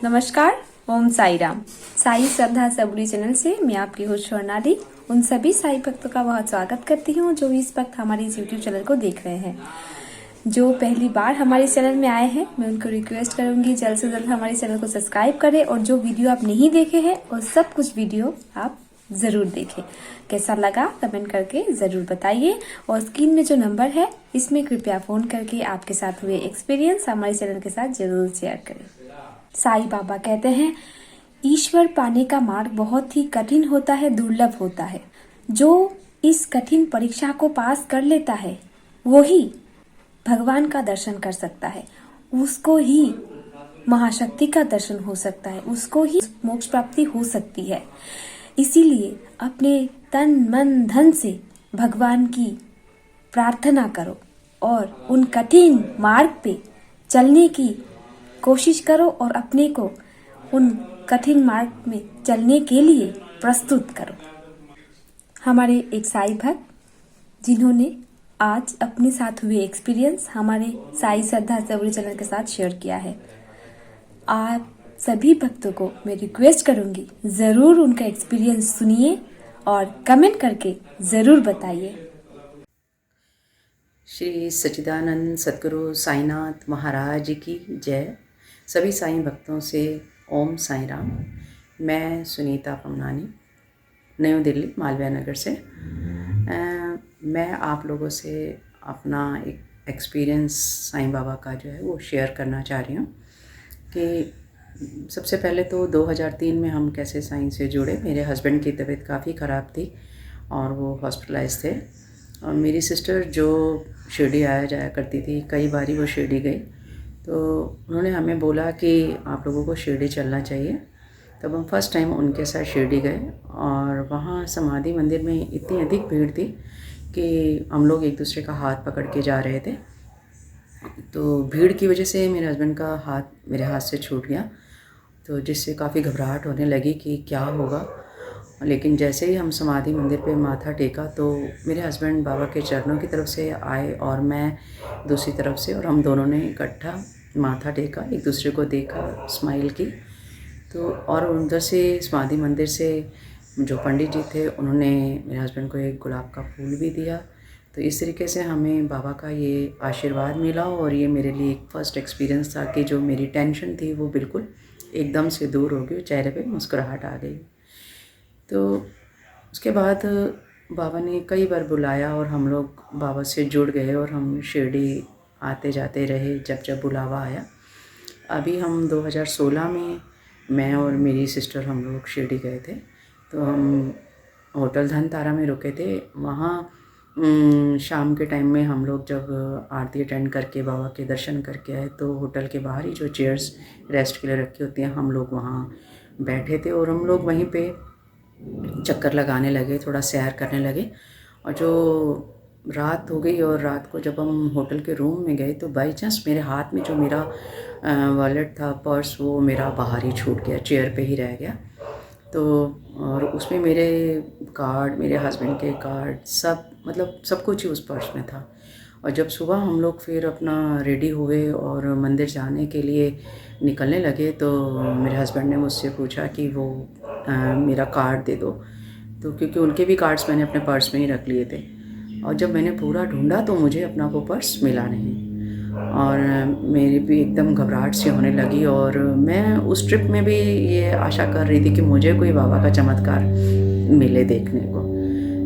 नमस्कार। ओम साई राम। साई श्रद्धा सबरी चैनल से मैं आपकी होस्ट स्वर्णाली उन सभी साई भक्तों का बहुत स्वागत करती हूँ जो इस वक्त हमारे इस यूट्यूब चैनल को देख रहे हैं। जो पहली बार हमारे चैनल में आए हैं मैं उनको रिक्वेस्ट करूंगी जल्द से जल्द हमारे चैनल को सब्सक्राइब करें और जो वीडियो आप नहीं देखे हैं और सब कुछ वीडियो आप ज़रूर देखें। कैसा लगा कमेंट करके ज़रूर बताइए और स्क्रीन में जो नंबर है इसमें कृपया फ़ोन करके आपके साथ हुए एक्सपीरियंस हमारे चैनल के साथ ज़रूर शेयर करें। साई बाबा कहते हैं ईश्वर पाने का मार्ग बहुत ही कठिन होता है, दुर्लभ होता है। जो इस कठिन परीक्षा को पास कर लेता है वो ही भगवान का दर्शन कर सकता है, उसको ही महाशक्ति का दर्शन हो सकता है, उसको ही मोक्ष प्राप्ति हो सकती है। इसीलिए अपने तन मन धन से भगवान की प्रार्थना करो और उन कठिन मार्ग पे चलने की कोशिश करो और अपने को उन कठिन मार्ग में चलने के लिए प्रस्तुत करो। हमारे एक साई भक्त जिन्होंने आज अपने साथ हुए एक्सपीरियंस हमारे साई श्रद्धा सबरी चैनल के साथ शेयर किया है। आप सभी भक्तों को मैं रिक्वेस्ट करूंगी ज़रूर उनका एक्सपीरियंस सुनिए और कमेंट करके ज़रूर बताइए। श्री सच्चिदानंद सद्गुरु साईनाथ महाराज की जय। सभी साईं भक्तों से ओम साई राम। मैं सुनीता पमनानी नई दिल्ली मालवीय नगर से मैं आप लोगों से अपना एक एक्सपीरियंस साईं बाबा का जो है वो शेयर करना चाह रही हूँ कि सबसे पहले तो 2003 में हम कैसे साईं से जुड़े। मेरे हस्बैंड की तबीयत काफ़ी ख़राब थी और वो हॉस्पिटलाइज थे और मेरी सिस्टर जो शिरडी आया जाया करती थी, कई बारी वो शिरडी गई, तो उन्होंने हमें बोला कि आप लोगों को शिरडी चलना चाहिए। तब हम फर्स्ट टाइम उनके साथ शिरडी गए और वहाँ समाधि मंदिर में इतनी अधिक भीड़ थी कि हम लोग एक दूसरे का हाथ पकड़ के जा रहे थे। तो भीड़ की वजह से मेरे हस्बैंड का हाथ मेरे हाथ से छूट गया, तो जिससे काफ़ी घबराहट होने लगी कि क्या होगा। लेकिन जैसे ही हम समाधि मंदिर पे माथा टेका तो मेरे हस्बैंड बाबा के चरणों की तरफ से आए और मैं दूसरी तरफ से, और हम दोनों ने इकट्ठा माथा टेका, एक दूसरे को देखा, स्माइल की। तो और उधर से समाधि मंदिर से जो पंडित जी थे उन्होंने मेरे हस्बैंड को एक गुलाब का फूल भी दिया। तो इस तरीके से हमें बाबा का ये आशीर्वाद मिला और ये मेरे लिए एक फ़र्स्ट एक्सपीरियंस था कि जो मेरी टेंशन थी वो बिल्कुल एकदम से दूर हो गई, चेहरे पे मुस्कुराहट आ गई। तो उसके बाद बाबा ने कई बार बुलाया और हम लोग बाबा से जुड़ गए और हम शिरडी आते जाते रहे जब जब बुलावा आया। अभी हम 2016 में मैं और मेरी सिस्टर हम लोग शिरडी गए थे। तो हम होटल धन तारा में रुके थे। वहाँ शाम के टाइम में हम लोग जब आरती अटेंड करके बाबा के दर्शन करके आए तो होटल के बाहर ही जो चेयर्स रेस्ट के लिए रखी होती हैं, हम लोग वहाँ बैठे थे और हम लोग वहीं पे चक्कर लगाने लगे, थोड़ा सैर करने लगे। और जो रात हो गई और रात को जब हम होटल के रूम में गए तो बाई चांस मेरे हाथ में जो मेरा वॉलेट था, पर्स, वो मेरा बाहर ही छूट गया, चेयर पे ही रह गया। तो और उसमें मेरे कार्ड, मेरे हस्बैंड के कार्ड, सब मतलब सब कुछ ही उस पर्स में था। और जब सुबह हम लोग फिर अपना रेडी हुए और मंदिर जाने के लिए निकलने लगे तो मेरे हस्बैंड ने मुझसे पूछा कि वो मेरा कार्ड दे दो। तो क्योंकि उनके भी कार्ड्स मैंने अपने पर्स में ही रख लिए थे और जब मैंने पूरा ढूंढा तो मुझे अपना वो पर्स मिला नहीं और मेरी भी एकदम घबराहट सी होने लगी। और मैं उस ट्रिप में भी ये आशा कर रही थी कि मुझे कोई बाबा का चमत्कार मिले देखने को।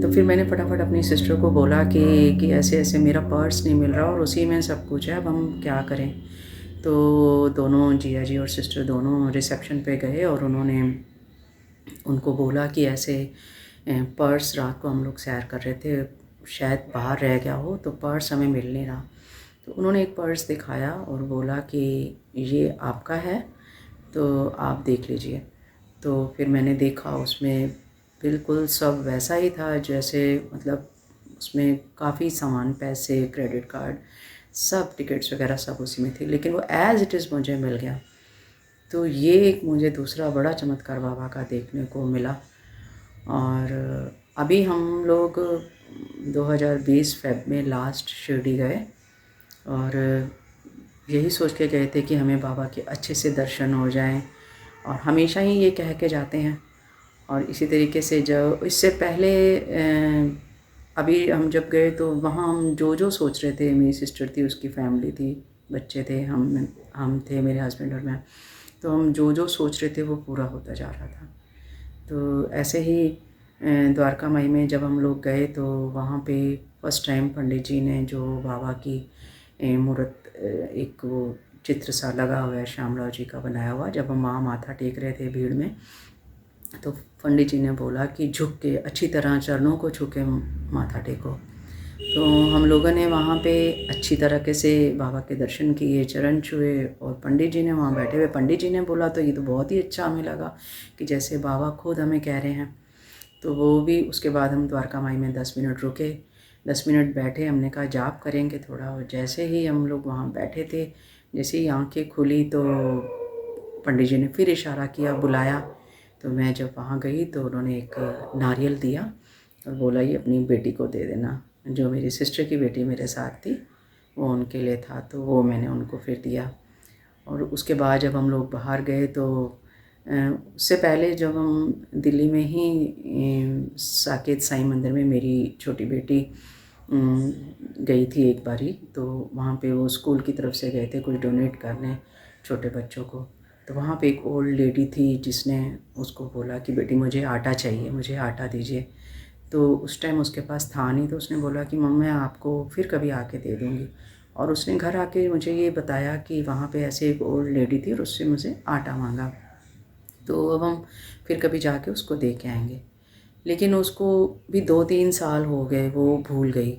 तो फिर मैंने फटाफट अपनी सिस्टर को बोला कि ऐसे ऐसे मेरा पर्स नहीं मिल रहा और उसी में सब कुछ है, अब हम क्या करें। तो दोनों जिया जी और सिस्टर दोनों रिसेप्शन पे गए और उन्होंने उनको बोला कि ऐसे पर्स, रात को हम लोग सैर कर रहे थे, शायद बाहर रह गया हो, तो पर्स हमें मिल नहीं रहा। तो उन्होंने एक पर्स दिखाया और बोला कि ये आपका है तो आप देख लीजिए। तो फिर मैंने देखा, उसमें बिल्कुल सब वैसा ही था जैसे, मतलब उसमें काफ़ी सामान, पैसे, क्रेडिट कार्ड, सब टिकट्स वगैरह सब उसी में थी, लेकिन वो एज़ इट इज़ मुझे मिल गया। तो ये एक मुझे दूसरा बड़ा चमत्कार बाबा का देखने को मिला। और अभी हम लोग 2020 फेब में लास्ट शिरडी गए और यही सोच के गए थे कि हमें बाबा के अच्छे से दर्शन हो जाएं और हमेशा ही ये कह के जाते हैं। और इसी तरीके से जब इससे पहले अभी हम जब गए तो वहाँ हम जो सोच रहे थे, मेरी सिस्टर थी, उसकी फैमिली थी, बच्चे थे, हम थे, मेरे हस्बैंड और मैं, तो हम जो सोच रहे थे वो पूरा होता जा रहा था। तो ऐसे ही द्वारका माई में जब हम लोग गए तो वहाँ पे फर्स्ट टाइम पंडित जी ने जो बाबा की मूर्त, एक वो चित्र सा लगा हुआ है श्यामलाल जी का बनाया हुआ, जब हम वहाँ माथा टेक रहे थे भीड़ में, तो पंडित जी ने बोला कि झुक के अच्छी तरह चरणों को छू के माथा टेको। तो हम लोगों ने वहाँ पे अच्छी तरीके से बाबा के दर्शन किए, चरण छुए, और पंडित जी ने वहाँ बैठे हुए पंडित जी ने बोला तो ये तो बहुत ही अच्छा हमें लगा कि जैसे बाबा खुद हमें कह रहे हैं। तो वो भी, उसके बाद हम द्वारका माई में 10 मिनट रुके, 10 मिनट बैठे, हमने कहा जाप करेंगे थोड़ा। और जैसे ही हम लोग वहाँ बैठे थे, जैसे ही आंखें खुली तो पंडित जी ने फिर इशारा किया, बुलाया। तो मैं जब वहाँ गई तो उन्होंने एक नारियल दिया और बोला ये अपनी बेटी को दे देना। जो मेरी सिस्टर की बेटी मेरे साथ थी वो उनके लिए था, तो वो मैंने उनको फिर दिया। और उसके बाद जब हम लोग बाहर गए तो उससे पहले जब हम दिल्ली में ही साकेत साईं मंदिर में मेरी छोटी बेटी गई थी एक बारी, तो वहाँ पे वो स्कूल की तरफ से गए थे कुछ डोनेट करने छोटे बच्चों को। तो वहाँ पे एक ओल्ड लेडी थी जिसने उसको बोला कि बेटी मुझे आटा चाहिए, मुझे आटा दीजिए। तो उस टाइम उसके पास था नहीं, तो उसने बोला कि मम्मा मैं आपको फिर कभी आके दे दूँगी। और उसने घर आके मुझे ये बताया कि वहाँ पे ऐसे एक ओल्ड लेडी थी और उससे मुझे आटा मांगा। तो अब हम फिर कभी जाके उसको दे के आएंगे। लेकिन उसको भी 2-3 साल हो गए, वो भूल गई।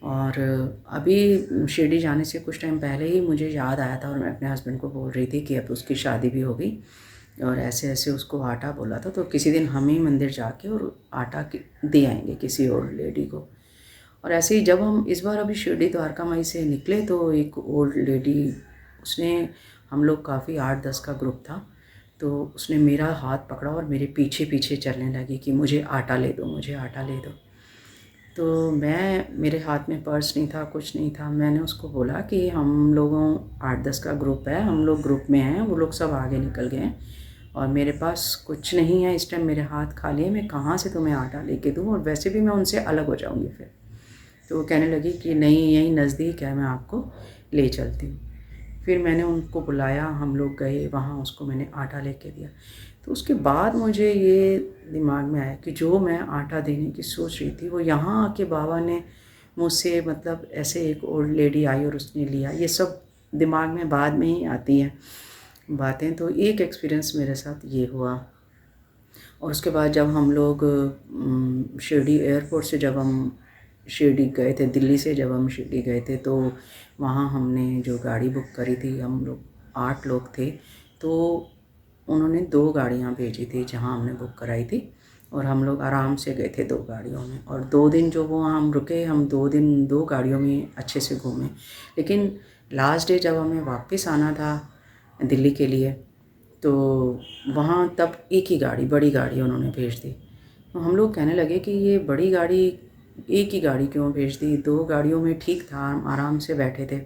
और अभी शिरडी जाने से कुछ टाइम पहले ही मुझे याद आया था और मैं अपने हस्बैंड को बोल रही थी कि अब उसकी शादी भी हो गई और ऐसे ऐसे उसको आटा बोला था, तो किसी दिन हम ही मंदिर जाके और आटा दे आएंगे किसी ओल्ड लेडी को। और ऐसे ही जब हम इस बार अभी शिरडी द्वारका माई से निकले तो एक ओल्ड लेडी, उसने, हम लोग काफ़ी 8-10 का ग्रुप था, तो उसने मेरा हाथ पकड़ा और मेरे पीछे पीछे चलने लगी कि मुझे आटा ले दो, मुझे आटा ले दो। तो मेरे हाथ में पर्स नहीं था, कुछ नहीं था। मैंने उसको बोला कि हम लोगों 8-10 का ग्रुप है, हम लोग ग्रुप में हैं, वो लोग सब आगे निकल गए हैं और मेरे पास कुछ नहीं है इस टाइम, मेरे हाथ खाली है, मैं कहाँ से तुम्हें आटा लेके दूँ, और वैसे भी मैं उनसे अलग हो जाऊँगी फिर। तो वो कहने लगी कि नहीं यहीं नज़दीक है, मैं आपको ले चलती हूँ। फिर मैंने उनको बुलाया, हम लोग गए वहाँ, उसको मैंने आटा लेके दिया। तो उसके बाद मुझे ये दिमाग में आया कि जो मैं आटा देने की सोच रही थी वो यहाँ आके बाबा ने मुझसे, मतलब ऐसे एक ओल्ड लेडी आई और उसने लिया। ये सब दिमाग में बाद में ही आती हैं बातें। तो एक एक्सपीरियंस मेरे साथ ये हुआ। और उसके बाद जब हम लोग शिरडी एयरपोर्ट से जब हम शिरडी गए थे, दिल्ली से जब हम शिरडी गए थे, तो वहाँ हमने जो गाड़ी बुक करी थी, हम लोग 8 लोग थे, तो उन्होंने 2 गाड़ियाँ भेजी थी जहाँ हमने बुक कराई थी, और हम लोग आराम से गए थे 2 गाड़ियों में। और 2 दिन जो वो हम रुके, हम 2 दिन 2 गाड़ियों में अच्छे से घूमे। लेकिन लास्ट डे जब हमें वापस आना था दिल्ली के लिए, तो वहाँ तब एक ही गाड़ी, बड़ी गाड़ी उन्होंने भेज दी। तो हम लोग कहने लगे कि ये बड़ी गाड़ी, एक ही गाड़ी क्यों भेज दी, 2 गाड़ियों में ठीक था, हम आराम से बैठे थे।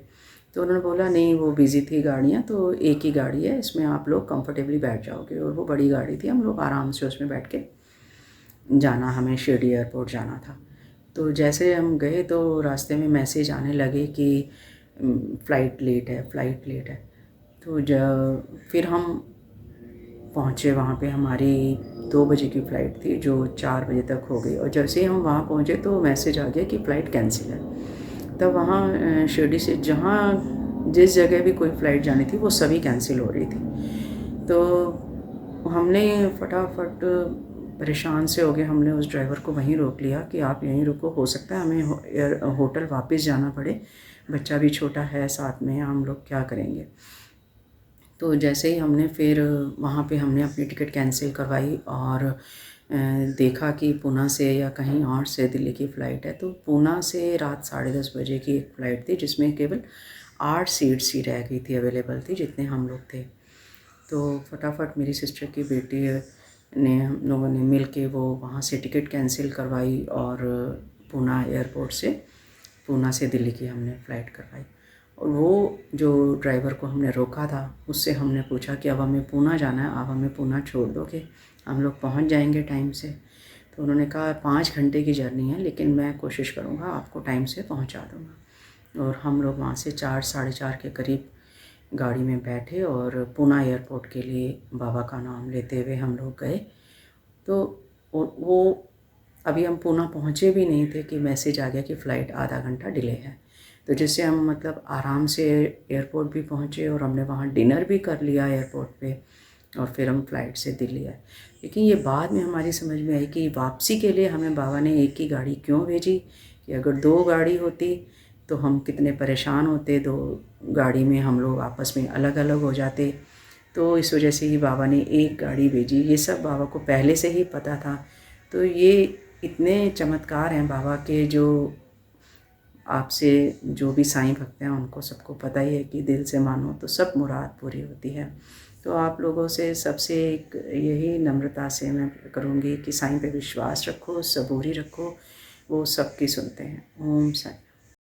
तो उन्होंने बोला नहीं वो बिज़ी थी गाड़ियाँ, तो एक ही गाड़ी है, इसमें आप लोग कंफर्टेबली बैठ जाओगे। और वो बड़ी गाड़ी थी, हम लोग आराम से उसमें बैठ के जाना, हमें शिरडी एयरपोर्ट जाना था। तो जैसे हम गए तो रास्ते में मैसेज आने लगे कि फ़्लाइट लेट है, फ़्लाइट लेट है। तो फिर हम पहुँचे वहाँ पे, हमारी 2 बजे की फ़्लाइट थी जो 4 बजे तक हो गई। और जैसे ही हम वहाँ पहुँचे तो मैसेज आ गया कि फ़्लाइट कैंसिल है। तब वहाँ शिरडी से जहाँ जिस जगह भी कोई फ़्लाइट जानी थी वो सभी कैंसिल हो रही थी। तो हमने फटाफट, परेशान से हो गए, हमने उस ड्राइवर को वहीं रोक लिया कि आप यहीं रुको, हो सकता है हमें होटल वापस जाना पड़े, बच्चा भी छोटा है साथ में, हम लोग क्या करेंगे। तो जैसे ही हमने फिर वहाँ पे हमने अपनी टिकट कैंसिल करवाई और देखा कि पूना से या कहीं और से दिल्ली की फ़्लाइट है। तो पूना से रात 10:30 बजे की एक फ़्लाइट थी जिसमें केवल 8 सीट्स ही रह गई थी, अवेलेबल थी, जितने हम लोग थे। तो फटाफट मेरी सिस्टर की बेटी ने, हम लोगों ने मिल के वो वहाँ से टिकट कैंसिल करवाई और पूना एयरपोर्ट से, पूना से दिल्ली की हमने फ़्लाइट करवाई। और वो जो ड्राइवर को हमने रोका था उससे हमने पूछा कि अब हमें पूना जाना है, आप हमें पूना छोड़ दोगे, हम लोग पहुंच जाएंगे टाइम से। तो उन्होंने कहा 5 घंटे की जर्नी है, लेकिन मैं कोशिश करूंगा आपको टाइम से पहुंचा दूंगा। और हम लोग वहाँ से 4 साढ़े 4 के करीब गाड़ी में बैठे और पूना एयरपोर्ट के लिए बाबा का नाम लेते हुए हम लोग गए। तो वो अभी हम पूना पहुँचे भी नहीं थे कि मैसेज आ गया कि फ़्लाइट आधा घंटा डिले है। तो जिससे हम मतलब आराम से एयरपोर्ट भी पहुँचे और हमने वहाँ डिनर भी कर लिया एयरपोर्ट पे, और फिर हम फ़्लाइट से दिल्ली आए। लेकिन ये बाद में हमारी समझ में आई कि वापसी के लिए हमें बाबा ने एक ही गाड़ी क्यों भेजी, कि अगर 2 गाड़ी होती तो हम कितने परेशान होते, 2 गाड़ी में हम लोग आपस में अलग अलग हो जाते। तो इस वजह से ही बाबा ने एक गाड़ी भेजी। ये सब बाबा को पहले से ही पता था। तो ये इतने चमत्कार हैं बाबा के, जो आपसे जो भी साईं भक्त हैं उनको सबको पता ही है कि दिल से मानो तो सब मुराद पूरी होती है। तो आप लोगों से सबसे एक यही नम्रता से मैं करूँगी कि साईं पे विश्वास रखो, सबूरी रखो, वो सबकी सुनते हैं। ओम साईं।